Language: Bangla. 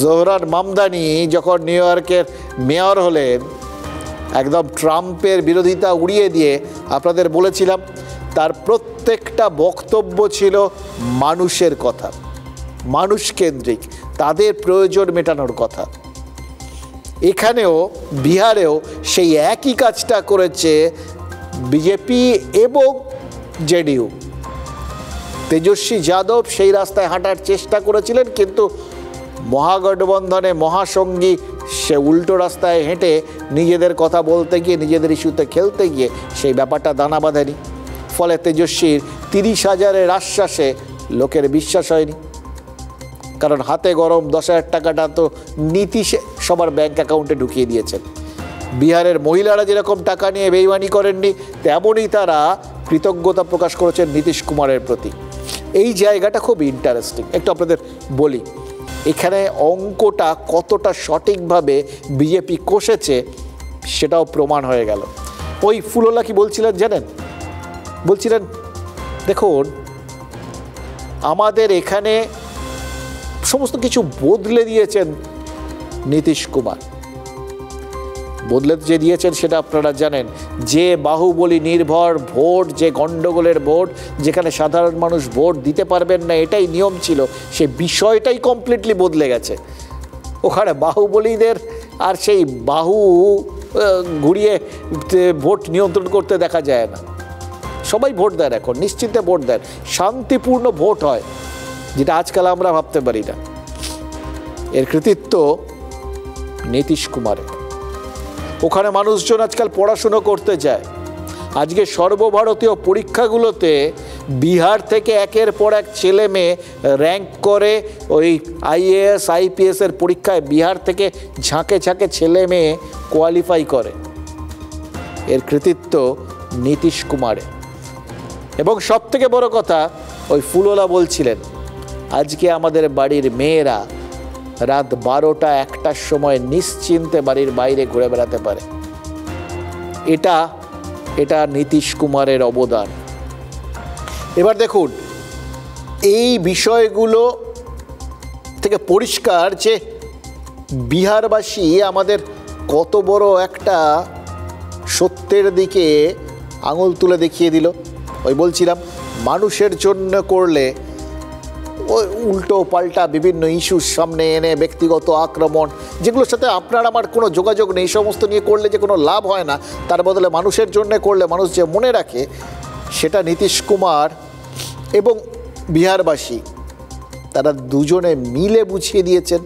জোহরান মামদানি যখন নিউ ইয়র্কের মেয়র হলেন, একদম ট্রাম্পের বিরোধিতা উড়িয়ে দিয়ে আপনাদের বলেছিলাম তার প্রত্যেকটা বক্তব্য ছিল মানুষের কথা, মানুষ কেন্দ্রিক, তাদের প্রয়োজন মেটানোর কথা। এখানেও বিহারেও সেই একই কাজটা করেছে বিজেপি এবং জেডিইউ। তেজস্বী যাদব সেই রাস্তায় হাঁটার চেষ্টা করেছিলেন, কিন্তু মহাগঠবন্ধনে মহাসঙ্গী সে উল্টো রাস্তায় হেঁটে নিজেদের কথা বলতে গিয়ে, নিজেদের ইস্যুতে খেলতে গিয়ে সেই ব্যাপারটা দানা বাঁধেনি। ফলে তেজস্বীর 30,000-এর আশ্বাসে লোকের বিশ্বাস হয়নি, কারণ হাতে গরম 10,000 টাকাটা তো নীতিশ সবার ব্যাংক অ্যাকাউন্টে ঢুকিয়ে দিয়েছেন। বিহারের মহিলারা যেরকম টাকা নিয়ে বেইমানি করেননি, তেমনই তারা কৃতজ্ঞতা প্রকাশ করেছেন নীতিশ কুমারের প্রতি। এই জায়গাটা খুব ইন্টারেস্টিং, একটু আপনাদের বলি এখানে অঙ্কটা কতটা সঠিকভাবে বিজেপি কষেছে সেটাও প্রমাণ হয়ে গেল। ওই ফুলওলা কি বলছিলেন জানেন? বলছিলেন, দেখুন আমাদের এখানে সমস্ত কিছু বদলে দিয়েছেন নীতিশ কুমার। বদলে যে দিয়েছেন সেটা আপনারা জানেন, যে বাহুবলী নির্ভর ভোট, যে গণ্ডগোলের ভোট, যেখানে সাধারণ মানুষ ভোট দিতে পারবেন না এটাই নিয়ম ছিল, সে বিষয়টাই কমপ্লিটলি বদলে গেছে। ওখানে বাহুবলীদের আর সেই বাহু ঘুরিয়ে ভোট নিয়ন্ত্রণ করতে দেখা যায় না। সবাই ভোট দেন, এখন নিশ্চিন্তে ভোট দেন, শান্তিপূর্ণ ভোট হয়, যেটা আজকাল আমরা ভাবতে পারি না। এর কৃতিত্ব নীতিশ কুমারের। ওখানে মানুষজন আজকাল পড়াশুনো করতে যায়। আজকে সর্বভারতীয় পরীক্ষাগুলোতে বিহার থেকে একের পর এক ছেলে মেয়ে র্যাঙ্ক করে। ওই IAS IPS এর পরীক্ষায় বিহার থেকে ঝাঁকে ঝাঁকে ছেলে মেয়ে কোয়ালিফাই করে। এর কৃতিত্ব নীতিশ কুমারের। এবং সব থেকে বড় কথা, ওই ফুলওলা বলছিলেন আজকে আমাদের বাড়ির মেয়েরা রাত 12টা-1টার সময় নিশ্চিন্তে বাড়ির বাইরে ঘুরে বেড়াতে পারে। এটা নীতিশ কুমারের অবদান। এবার দেখুন, এই বিষয়গুলো থেকে পরিষ্কার যে বিহারবাসী আমাদের কত বড় একটা সত্যের দিকে আঙুল তুলে দেখিয়ে দিল। ওই বলছিলাম মানুষের জন্য করলে ওই উল্টো পাল্টা বিভিন্ন ইস্যুর সামনে এনে ব্যক্তিগত আক্রমণ, যেগুলোর সাথে আপনার আমার কোনো যোগাযোগ নেই, সমস্ত নিয়ে করলে যে কোনো লাভ হয় না, তার বদলে মানুষের জন্য করলে মানুষ যে মনে রাখে, সেটা নীতিশ কুমার এবং বিহারবাসী তারা দুজনে মিলে বুঝিয়ে দিয়েছেন।